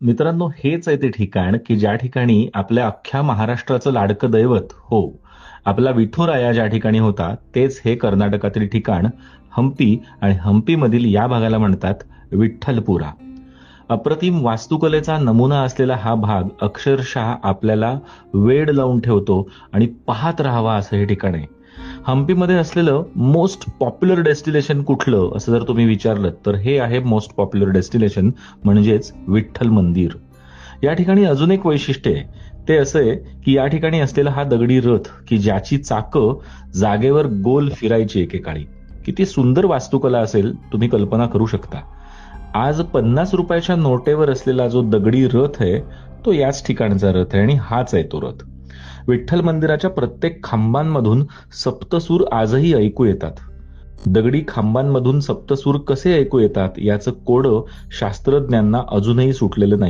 मित्रांनो, हेच आहे ते ठिकाण, की ज्या ठिकाणी आपल्या अख्ख्या महाराष्ट्राचं लाडकं दैवत हो, आपला विठुराया ज्या ठिकाणी होता, तेच हे कर्नाटकातील ठिकाण हंपी आणि हंपीमधील या भागाला म्हणतात विठ्ठलपुरा. अप्रतिम वास्तुकलेचा नमुना असलेला हा भाग अक्षरशः आपल्याला वेड लावून ठेवतो आणि पाहत राहावा असं हे ठिकाण आहे. हंपीमध्ये असलेलं मोस्ट पॉप्युलर डेस्टिनेशन कुठलं असं जर तुम्ही विचारलं तर हे आहे मोस्ट पॉप्युलर डेस्टिनेशन म्हणजेच विठ्ठल मंदिर. या ठिकाणी अजून एक वैशिष्ट्य आहे. ते असं आहे की या ठिकाणी असलेला हा दगडी रथ की ज्याची चाकं जागेवर गोल फिरायची एकेकाळी. किती सुंदर वास्तुकला असेल तुम्ही कल्पना करू शकता. आज 50 रुपयाच्या नोटेवर असलेला जो दगडी रथ आहे तो याच ठिकाणचा रथ आहे आणि हाच आहे तो रथ. विठ्ठल मंदिराच्या प्रत्येक खांबांमधून सप्तसूर आजही ऐकू येतात. दगडी खांबांमधून सप्तसूर कसे ऐकू येतात याचं कोडं शास्त्रज्ञांना अजूनही सुटलेलं नाही.